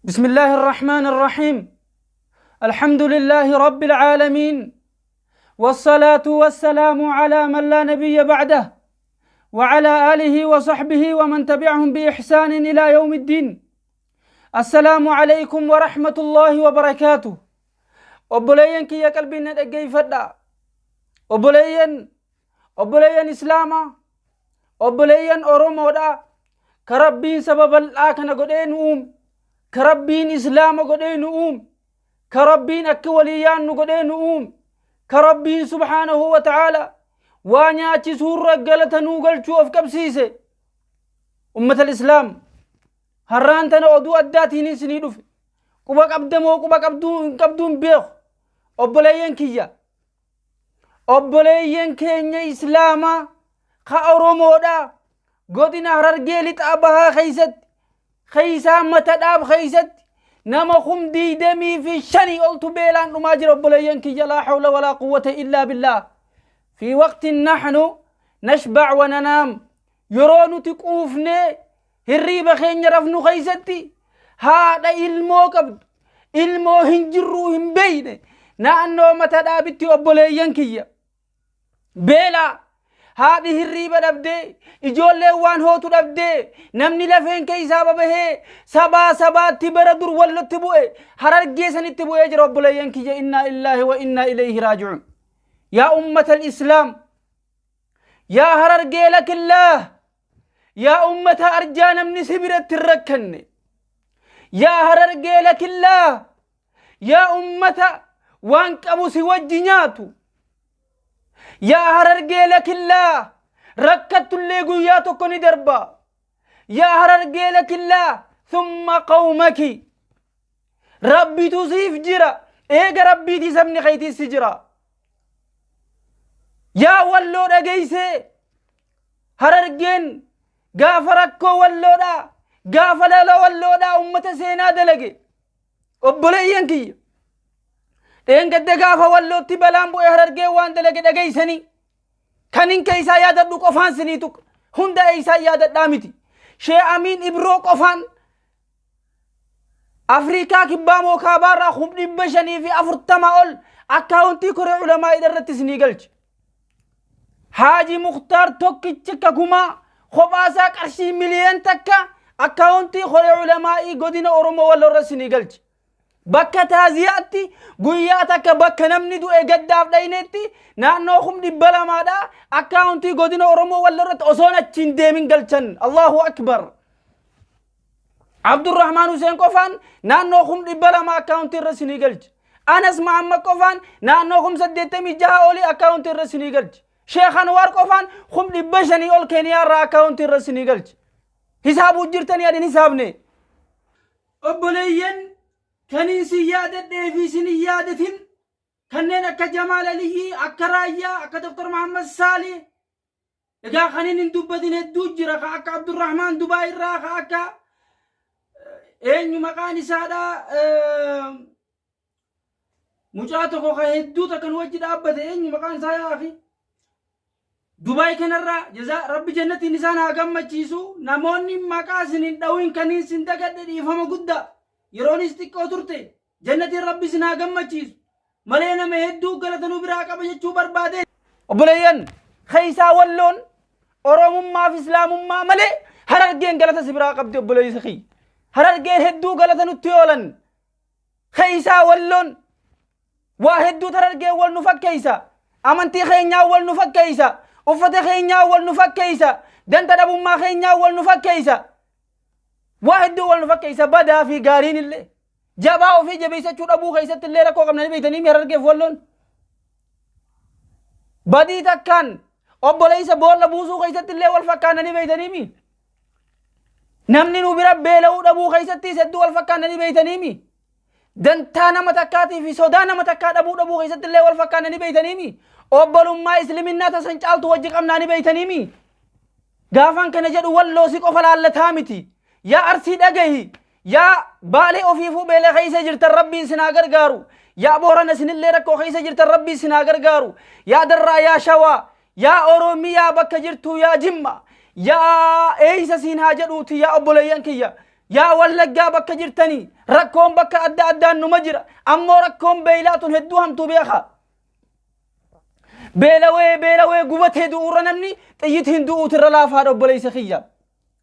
بسم الله الرحمن الرحيم. الحمد لله رب العالمين، والصلاة والسلام على من لا نبي بعده، وعلى آله وصحبه ومن تبعهم بإحسان إلى يوم الدين. السلام عليكم ورحمة الله وبركاته. أبوليين كي قلبي ندقي فدا، أبوليين إسلاما، أبوليين أورومو دا كربين سبب الآكنا قدين كربين إسلام قدين كربين أكوليان قدين كربين سبحانه وتعالى وانياتي سورة قلت نوغل شوف كبسيسي أمة الإسلام هرانتنا أدو أداتي نسني دفع قبك أبدمو قبك أبدون بيخ أبوليين كيا أبوليين كينيا إسلاما خاورو دا قدين هرر قيلت أبها خيست خيسا متداب خيست نما خم دي دمي في الشني قلت بيلان نماجر أبوليين كيا لا حول ولا قوة إلا بالله. في وقت نحن نشبع وننام يرون تقوفني الريبة خين يرفنو خيستي هذا إلمو هنجروهم بين نانو متدابتي أبوليين كيا بيلا هذه الريبة دبدي إجولي وان هوتو دبدي نمني لفين كي سببه سبا تبردر والله تبوئي حرار جيسان تبوئي جر أبوليين كيا إنا إله وإنا إليه راجعون. يا أمة الإسلام يا هرر جيلك الله يا أمة أرجانا من سبرة الركن يا هرر جيلك الله يا أمة وانك أبو سوى الجناتو يا هرر جيلك الله ركت اللي قياتو كوني دربا يا هرر جيلك الله ثم قومك ربي تصيف جرا إيجا ربي تسمني خيتي سجرا يا ولو دغيسه هررجن غافركو ولو دا غافلا ولو دا امه سينا دلغي اوبليين كي دين قد غاف ولو تبلام بو هررجي وان دلغي دغيسني كنين كيسا ياددو قفان سنيتو هندا ايسا يادد دامتي شي امين ابرو قفان افريكا كبامو كابارا خم دبشني في افرتما اول اكاونتي كوري علماء درت سنيغلج حاجي مختار توكي تشكا كما خباسا قرشي مليون تكا اكاونتي خوري علماء غودينا اورومو ولو رسني قلج بكا تازياتي غوياتك بكا نمني دو اغداف داينتي نانو خم دي بلا مادا اكاونتي غودينا اورومو ولو رت اوسونا تشنديمين قلچن. الله اكبر. عبد الرحمن حسين قفان نانو خم دي بلا ما اكاونتي رسني قلج. انس محمد قفان نانو خم سديتمي جها اولي اكاونتي رسني قلج. شيخ انوار قفان خم دبشني اول كينيا را اكاونت رسني قلج حساب وجرتني ادين حسابني ابليين كنين سياده ديفي سنيادتين كنين اك جمال علي اكرايا اك دكتور محمد صالح اجا خنين دبدين دوجرا اك عبد الرحمن دبي را اك اين مكاني سادا مجاتو خو هدو تكن وجد ابد اين مكان سايا اخي دبي كنرا جزاء رب جنة نسان هاقم مجيسو نموني مقاسنين دوين كنين سندقات ديفهم قد يروني استيقو ترتي جنة رب سن هاقم مجيسو ملينا مهدو قلتنو براقا بجتشو بربادين وبليين خيسا واللون أروم ما في إسلام ما ملي هررجين قلتا سبراقا بدي وبليس خي هررجين هدو قلتنو تيولن خيسا واللون واحدو تررجين والنفك كيسا أمنتي خينيا والنفك كيسا وفتح خينيا والنفكيسا دنت ابو ما خينيا والنفكيسا واحد والنفكيسا بدا في قارين اللي جاباو في جبيسه تشود ابو خيسه اللي ركو قمنا بيتني ميررجي فولون بدي تكن ابو ليس بول ابو خيسه اللي والفكان ني بيتني مي نمني نو برب بيلو ابو خيسه تيسد والفكان ني بيتني مي دنتانا متكاتي في سودانا متكات ابو خيسه اللي والفكان ني بيتني مي أبلو ما إسلامنا تسنجال توجه أمناني بيتنيمي غافان كنجد والله سيكو فلا تامتي يا أرسيد أجيه يا بالي أوفيفو بيلي خيسة جرت الربي سناغر غارو يا بورنا سن اللي ركو خيسة جرت الربي سناغر غارو يا درا يا شوا يا أوروميا بك جرتو يا جمّا يا إيسا سين هاجدوتي يا أبوليان كيا يا ولقا بك جرتني ركوم بك أدى أدى نمجرة أمو ركوم بيلات هدوهم تبيخا بيلوي قوته دورا نمني تيتهن دو ترلاف هذا بليس خيا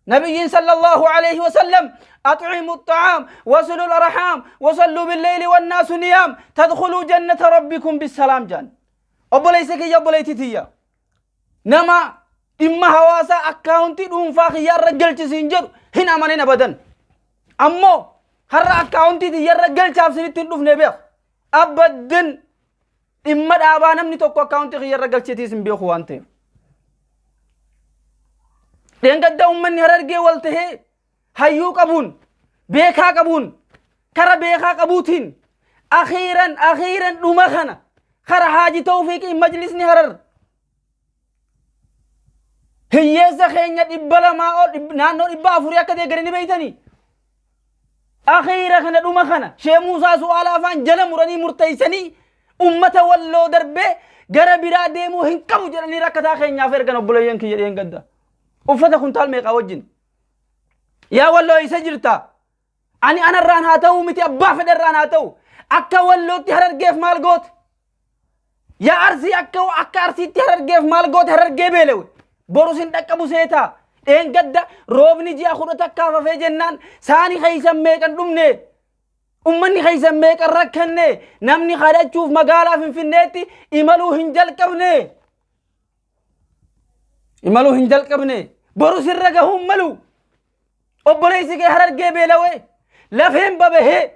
نبي صلى الله عليه وسلم أطعموا الطعام وصلوا الأرحام وصلوا بالليل والناس نيام تدخلوا جنة ربكم بالسلام جان أبليس خيا بليتتيا نما إما هواسا أكاونتي دون فاخيا رجل تسينجر هنا منين أبدا أمو هر أكاونتي دي رجل تافسني تندوف نبيخ أبدا إما دابا نمني توقع أكاونتي خيا رجل تسين بيخو أنتي دين قد أمني هررجي والته هيو قبون بيخا قبون كرا بيخا قبوتين أخيرا دمخنا خرا حاجي توفيق مجلس نهرر هي زخينة إبلا ما أو نانو إبا أفريا كده غرني بيتني أخيرا خنا دمخنا شيخ موسى سؤال أفان جل مرني مرتيسني أمة والله دربه غرا بيرا ديمو هنكمو جرني ركتا خينيا فرقنا بلوين كي يدين قد أفتا كنتال ميقا وجن يا والله يسجرتا أنا الران هاتو متي أبا فد الران هاتو أكا والله تهرر جيف مال قوت يا أرسي أكا أرسي تهرر جيف مال قوت هرر جيبيلو بروسين تكبو سيتا إن قد روبني جي أخورة تكافة في جنان ساني خيسان ميكا دمني أمني خيسان ميكا ركني نمني خارج شوف مقالا في النيتي إمالو هنجل كبني إمالو هنجل كبني بروسين رقهم ملو أبوليسي كي هرر جيبيلوي لفهم بابه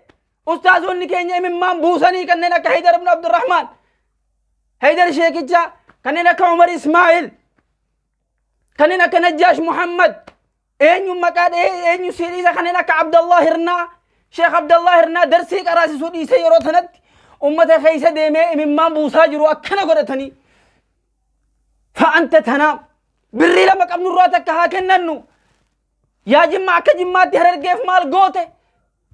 أستاذوني كينيا إمام بوساني كننا كهيدر بن عبد الرحمن هيدر شيكيجا كننا كعمر إسماعيل كننا كنجاش محمد أينو مكاد أينو سيريزا كننا كعبد الله هرنا شيخ عبد الله هرنا درسي كراسي سودي سيرو ثنت أمة خيسة ديمي إمام بوساجرو أكنا قرتني فأنت تنام بري لما قبل نراتك هاكننو يا جماعة كجماعة تهرر جيف مال قوته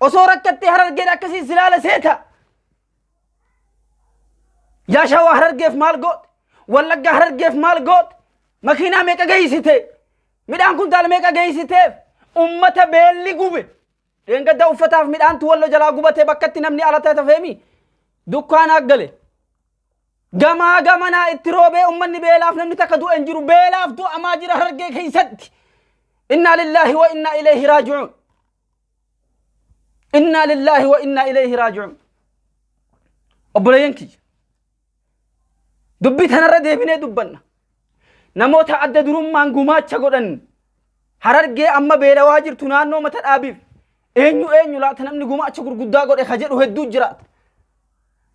أصورك تهرر جيف أكسي سلالة سيتا يا شو هرر جيف مال قوت ولا هرر جيف مال قوت مكينا ميكا جيسيته ميدان كنت على ميكا جيسيته أمة بيلي قوبي لأن قد أفتاف ميدان تولو جلا قوبته بكتي نمني على تتفهمي دكان أقلي قما اتروبي أمني بيلاف نمني تكدو انجرو بيلاف دو أماجر هرر جيف هيسد إنا لله وإنا إليه راجعون إنا لله وإنا إليه راجعون أبولا ينكي دبي تنرد يبني دبنا نموت عدد رمان قمات شغلن هررجي أما بيلا واجر تنانو متى أبيف إنيو لا تنمني قمات شغل قدا قد خجر وهدو جرات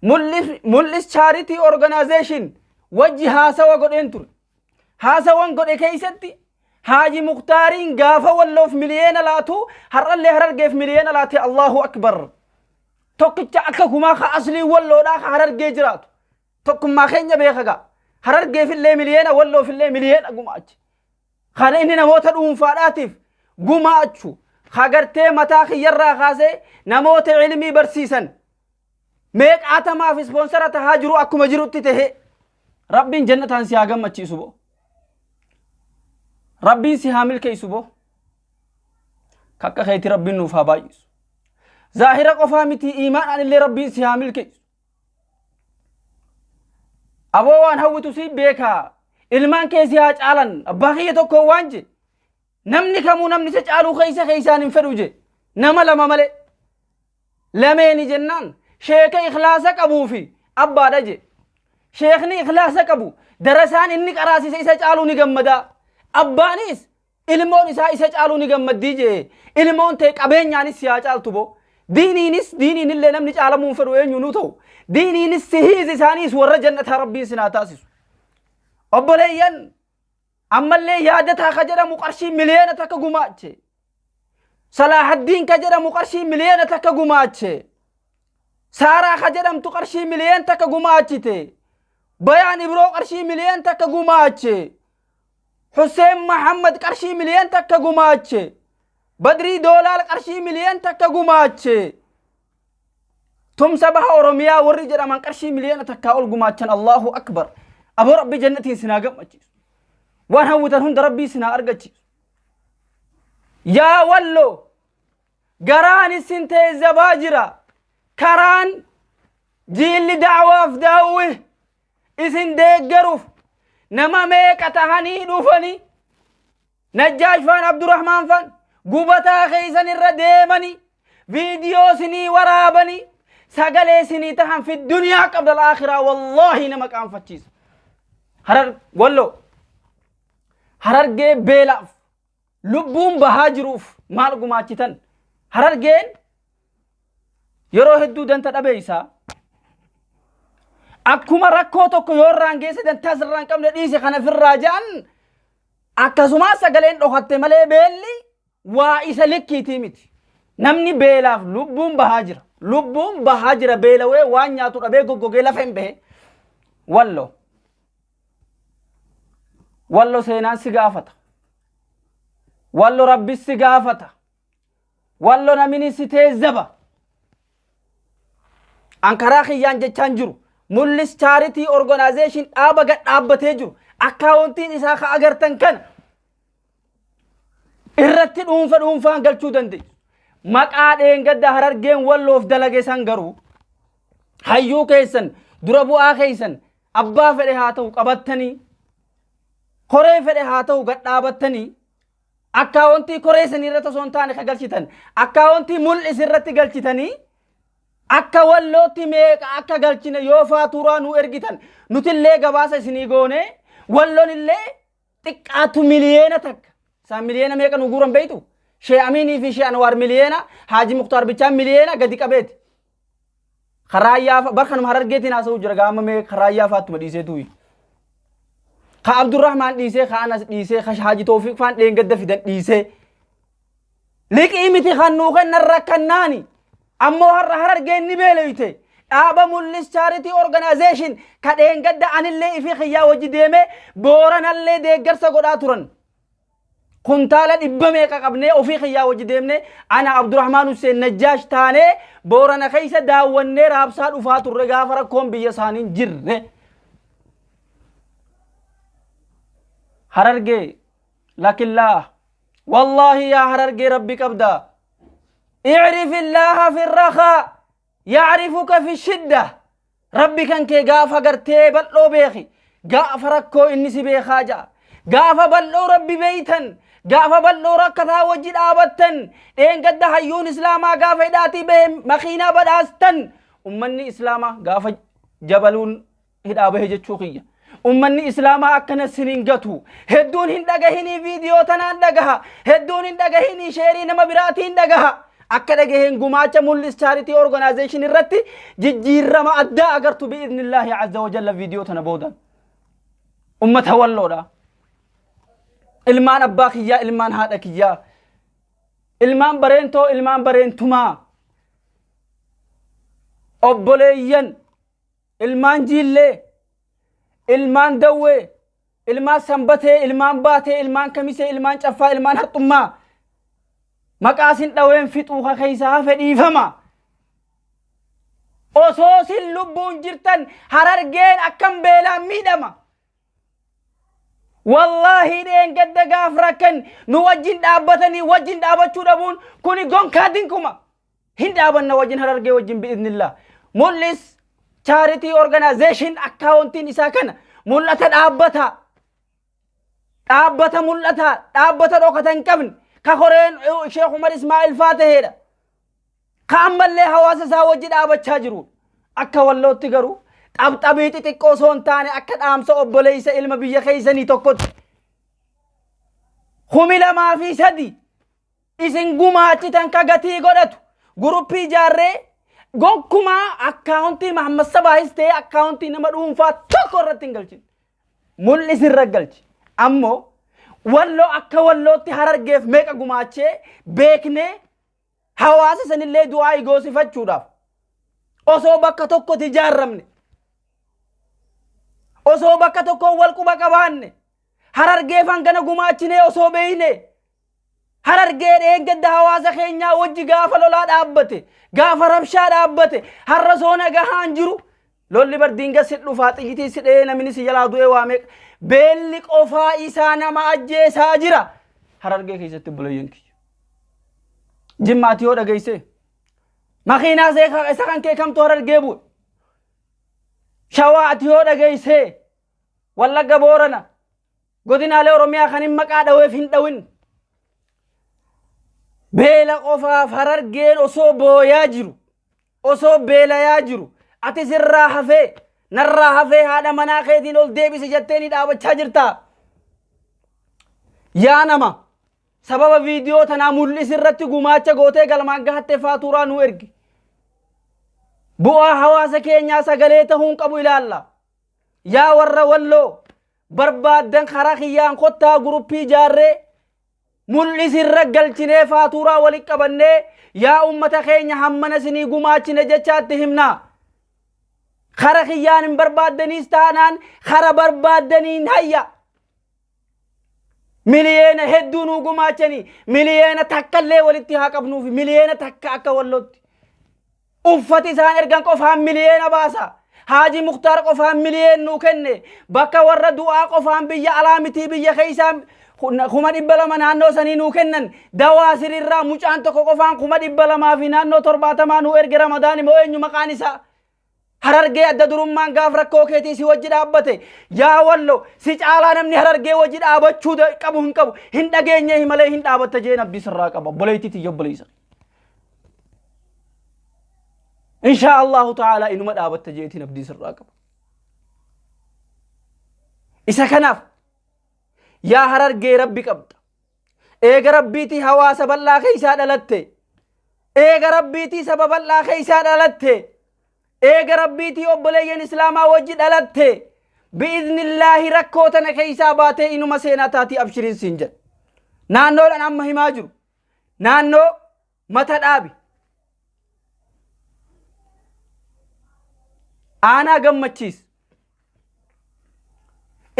مولس charity organization وجه هاسوا قد انتر هاسوا قد كيستي حاجي مختارين قافة والله في مليون لاتو هر اللي هررجي في مليون لاتي الله أكبر توقيت أكاكو ما أصلي والله داخ هررجي جرات توقم ما خيني بيخا هررجي في اللي مليون والله في اللي مليون قماج خان إني نموت الأم فاراتف قماجو خاقرتي متاخي يرى خاسي نموت علمي برسيسا ميك آتما في سبونسرة هاجرو أكو مجرو تتهي ربي جنة هنسي آقام مچي سبو ربي سي حامل كيسبو كاكا خيتي ربي نوفا بايس ظاهرة قفامتي إيمان عن اللي ربي سي حامل كيس أبوان هو تسيب بيكا إلمان كيسي هاج آلان باقية توكو وانجي نمني كمو نمني سجعلو خيسان انفروجي نما لما ملي لميني جنان شيخ إخلاصك أبو في أبا دجي شيخني إخلاصك أبو درسان إنك أراسي سيسجعلو نقمدا أبانيس إلمون إسا جعلو نقمد ديجي إلمون تيك أبين يعني سياجال تبو دينين اللي نمني جعلمون فروين ينوتو دينين السهيز إسانيس ورى جنة ربي سناتاسيس أبوليين أما اللي يادتها خجرة مقرشي مليانة تكا قماتشي صلاح الدين كجرة مقرشي مليانة تكا قماتشي سارة خجرة متقرشي مليان تكا قماتشي بيان إبرو قرشي مليان تكا قماتشي حسين محمد قرشي مليان تكا قماتشي بدري دولار قرشي مليان تكا قماتشي تم سبها أورميا ورجل من قرشي مليان تكا أول قماتشان الله أكبر أبو ربي جنتي سناقم أجيس وان هوتن هند ربي سنا أرقجيس يا ولو قران السنتي زباجرة كران جيل دعوة في داوه إسن ديقروف نما ميك أتهاني دوفني نجاش فان عبد الرحمن فان قبطا خيسن الرديمني فيديو سني ورابني ساقلي سني تهم في الدنيا قبل الآخرة والله نما كان فتشيس هرر والله هرر جي بيلاف لبوم بهاجروف مالكو ماچتن هرر جين يرو هدو دنتا دبيسا akkuma rakkoo tokko yoo irraan geesse dantaa sirraan qabne dhiise kana firraa jedhan akkasumas sagaleen dhokatte malee beelli waa isa likkiitii miti namni beelaaf lubbuun bahaa jira beelawee waan nyaatu dhabee goggogee lafa hin bahe wallo seenaan si gaafata wallo rabbis si gaafata wallo namni si teezzaba ankaraa kiyyaan jechaan jiru mul'is charity organization dhaaba gad dhaabbatee jiru akkaawuntiin isaa ka agartan kana irratti dhuunfaan galchuu dandeessu maqaa dheengadda Harargeen Walloof dalage san garuu hayyuu keessan dura bu'aa keessan abbaa fedhe haa ta'u qabattanii koree fedhe haa ta'u gad dhaabattanii akkaawuntii koree san irratti osoo hin taane ka galchitan akkaawuntii mul'is irratti galchitanii akka wallootti meeqa akka galchine yoo faaturaa nu ergitan nutillee gabaasa isinii goone walloon illee xiqqaatu miliyeena takka saa miliyeena meeqa nu guuran beeytu shee Aminii fi shee Anwaar miliyeena Haaji Mukhtaar bichaan miliyeena gadi qabeeti kharaayyaa barkanuma Harargeetiin haasa'u jira gaama mee kharaayyaa faatuma dhiisee tuyi ka Abdurrahmaan dhiisee ka Anas dhiisee ka Haaji Toofiq faan dheengadda fidan dhiisee liqii miti kan nuu kennan rakkannaani ammo Harargeen ni beeleyte dhaaba mul'is charity organization ka dheengadda anillee ifi khiyyaa wajji deeme booranallee deeggarsa godhaa turan kuntaala dhibba meeqa qabnee ofii khiyyaa wajji deemne ana Abdurrahmaan Hussein Najjaash taane boorana keessa daawwannee raabsaa dhufaa turre gaafa rakkoon biyya isaaniin jirre Harargee lakillaa wallahi yaa Harargee rabbi qabdaa اعرف الله في الرخاء يعرفك في الشدة ربي كان كي غافا غرتي بلو بيخي غافا ركو انسي بيخاجا غافا بلو ربي بيتن غافا بلو ركتا وجد آبتن دين قد حيون اسلاما غافا داتي بهم مخينا بداستن امني اسلاما غافا جبلون هدابه جتشوخية امني اسلاما اكنا سنين قطو هدون هندقهني فيديو تنان دقها هدون هندقهني شيري نما براتين دقها akkada gehen gumaacha mul'is charity organization irratti jijjiirama adda agartu bi'idhnillahi azza wa jalla video tana boodan ummata walloodha ilmaan abbaa kiyyaa ilmaan haadha kiyyaa ilmaan bareentoo ilmaan bareentumaa obboleeyyan ilmaan jiillee ilmaan dawwee ilmaan sanbatee ilmaan baatee ilmaan kamisee ilmaan caffaa ilmaan haxxummaa maqaasin dhaween fixuu keessaa fedhiifama osoo sin lubbuun jirtan Harargeen akkam beelaan miidhama wallahi dheengadda gaaf rakkan nu wajjin dhaabbatanii wajjin dhaabachuu dhabuun kuni gonkaa dinkuma hin dhaabanna wajjin Harargee wajjin bi'idhnillah mul'is charity organization akkaawuntiin isaa kana mul'ata dhaabbata dhokata hin qabne كخورين شيخ عمر إسماعيل فاتحة كامل له حواس ساوجي دابچا جرو أكا والله تجرو تبيتي تكوسون تاني أكد أمس أبوليس علم بيجي خيسني تكوت خميلا ما في سدي إسن غماتي تنكا غتي غدت غروبي جارة غوكما أكاونتي محمد سبايس تي أكاونتي نمبر أمفا تكورة تنقلش مول إسر رجلش أمو wallo akka wallootti Harargeef meeqa gumaachee beekne hawaasa sanillee du'aa igoosifachuudhaaf osoo bakka tokkotti ijaarramne osoo bakka tokko wal quba qabaanne Harargeef hangana gumaachinee osoo beeyne Harargee dheengadda hawaasa keenyaa wajji gaafa lolaa dhaabbate gaafa rabshaa dhaabbate har'a soona gahaan jiru lolli bardiinga sit dhufaa xiyyitii sidhee namni si jalaa du'ee waa meeqa beelli qofaa isaa nama ajjeesaa jira Harargee keessatti bulayyanki jimmaati yoo dhageesse makiinaa isa kan kee kamtu Harargee bu'e shawaati yoo dhageesse Wallagga Boorana godinaalee Oromiyaa kan hin maqaa dhaweef hin dhawin beela qofaaf Harargeen osoo booyaa jiru osoo beelayaa jiru ati sirraa hafee narraa hafee haadha manaa keetiin ol deebisi jettee ni dhaabachaa jirta yaa nama sababa viidiyoo tanaa mul'is irratti gumaacha gootee galmaan gahattee faatuuraa nu ergi bu'aa hawaasa keenyaa sagalee ta'uun qabu ilaalla yaa warra Walloo barbaadan karaa kiyyaan kottaa guruppii jaarree mul'is irra galchinee faatuuraa walitti qabannee yaa ummata keenya hammana sinii gumaachine jechaatti himnaa karaa kiyyaan hin barbaadaniis taanaan karaa barbaadaniin hayya miliyeena hedduu nu gumaachanii miliyeena takkallee walitti haa qabnuuf miliyeena takka akka Wallootti uffati isaan ergan qofaan miliyeena baasa Haaji Muktaar qofaan miliyeen nu kenne bakka warra du'aa qofaan biyya alaa mitii biyya keeysaan 200 naannoo sanii nu kennan dawaa sirirraa mucaan tokko qofaan 200 fi naannoo 70 nu erge Ramadaani moo eenyu maqaan isaa Harargee adda durummaan gaaf rakkoo keetii si wajji dhaabbate yaa Walloo si caalaa namni Harargee wajji dhaabachuu qabu hin dhageenye malee hin dhaabatta jeen abdii sirraa qaba boleeytiiti yobboleeysa insha Allah ta'ala inuma dhaabatta jeetiin abdii sirraa qaba isa kanaaf yaa Harargee rabbi qabda eega rabbiitii hawaasa bal'aa keeysaa dhalatte eega rabbiitii saba bal'aa keeysaa dhalatte eega rabbiitii obboleeyyan islaamaa wajji dhalatte bi'iznillaahi rakkootana keeysaa baatee inuma seenaa taatii abshiriin siin jedha naannoodhaan amma himaa jiru naannoo mata dhaabi aanaa gammachiis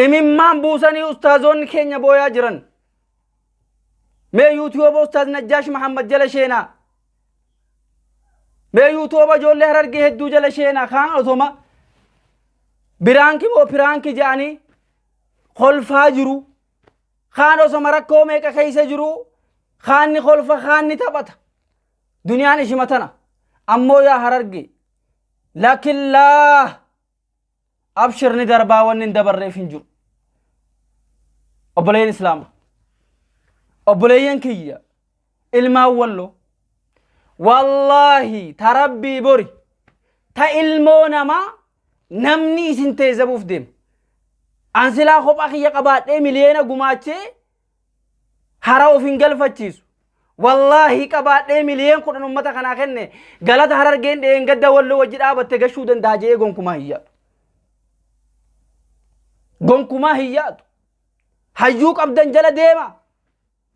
imimmaan buusanii ustaazoonni keenya booyaa jiran mee yuutuuba ustaaz Najjaash Muhammad jala sheenaa mee yuutuuba ijoollee Harargee hedduu jala sheenaa kaan osoma biraanki moo piraanki jedhanii kolfaa jiru kaan osoma rakkoo meeqa keeysa jiru kaanni kolfa kaanni taphata duniyaan ishima tana ammoo yaa Harargee lakillaa abshirni darbaa wanni hin dabarreef hin jiru obboleeyyan islaama obboleeyyan kiyya ilmaan Walloo wallahi ta rabbii bori ta ilmoo namaa namni isin teezabuuf deema an silaa kophaa kiyya qabaadhee miliyeena gumaachee hara of hin galfachiisu wallahi qabaadhee miliyeen 10 ummata kanaa kenne galata Harargeen dheengadda Walloo wajji dhaabatte gashuu danda'a jee gonkumaa hiyyaatu hayyuu qabdan jala deema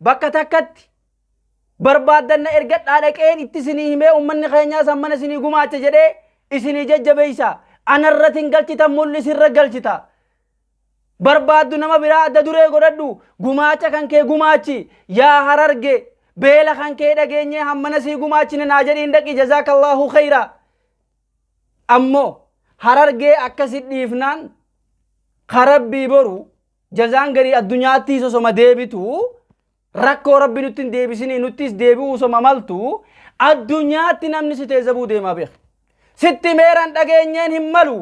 bakka takkatti barbaadanna ergadhaa dhaqeen itti isinii himee ummanni keenyaa sammana isinii gumaacha jedhee isinii jajjabeeysa anarratin galchita mul'is irra galchita barbaaddu nama biraa adda duree godhadhu gumaacha kan kee gumaachi yaa Harargee beela kan kee dhageenyee hammana sii gumaachine naa jedhiin dhaqi jazaakallahu khayra ammoo Harargee akkasit dhiifnaan karabbii boru jazaan garii addunyaatti sosoma deebitu rakkoo rabbi nuttiin deebisini nuttis deebi'uu soma maltu addunyaatti namni si teezabuu deemaa beek sitti meeran dhageenyeen hin malu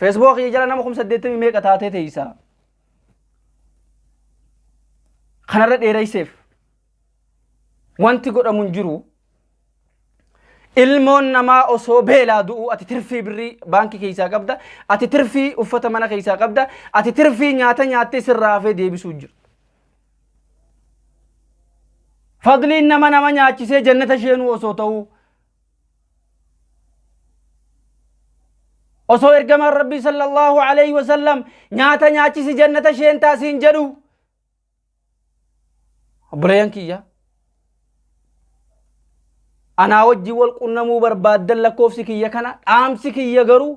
Facebook jala nama 80 meeqa taatee teeysa kanarra dheereyseef wanti godhamun jiru ilmoon namaa osoo beelaa du'u ati tirfii birrii baankii keeysaa qabda ati tirfii uffata mana keeysaa qabda ati tirfii nyaata nyaattee sirraa hafee deebisuu jiru fadliin nama nyaachisee jannata sheenuu osoo ta'u osoo ergamaan rabbii sallallahu alayhi wasallam nyaata nyaachisi jannata sheen taasiin jedhu obboleeyyan kiyya anaa wajji wal qunnamuu barbaaddan lakkoofsi kiyya kana dhaamsi kiyya garuu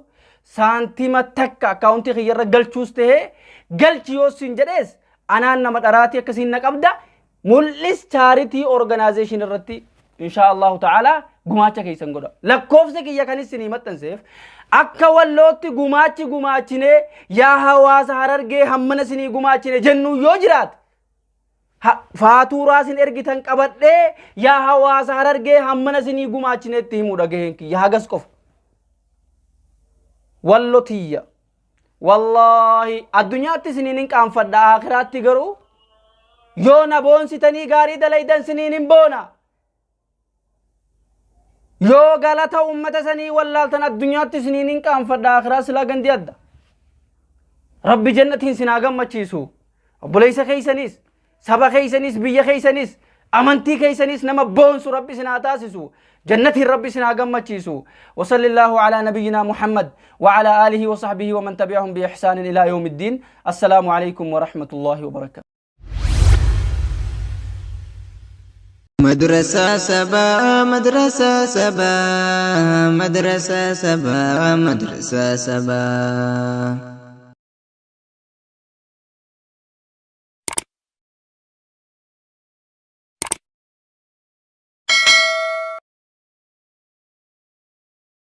saantima takka akkaawuntii kiyyarra galchuus tahee galchi yoo siin jedhees anaan nama dharaati akkasiin na qabda mul'is charity organization irratti insha Allah ta'ala gumaacha keeysan godha lakkoofsi kiyya kanis ni maxxanseef akka Wallootti gumaachine yaa hawaasa Harargee hammana sinii gumaachine jennu yoo jiraat faatuuraa sin ergitan qabadhee yaa hawaasa Harargee hammana sinii gumaachinetti himuu dhagaheen kiyya hagas qofa. Wallotiyya wallahi addunyaatti siniin hin qaanfadha akhiraatti garuu yoo na boonsitanii gaarii dalaydan siniin hin boona. Yoo galata ummata sanii wallaaltan addunyaatti siniin hin qaanfadha akhiraa silaa gandi adda. Rabbi jannatiin sinaa gammachiisu. Obboleessa keeysanis saba keeysanis biyya keeysanis amantii keeysanis nama boonsu Rabbi sinaa taasisu. جنتي ربي سناقم مجيسو وصل الله على نبينا محمد وعلى آله وصحبه ومن تبعهم بإحسان إلى يوم الدين السلام عليكم ورحمة الله وبركاته مدرسة سبا مدرسة سبا مدرسة سبا مدرسة سبا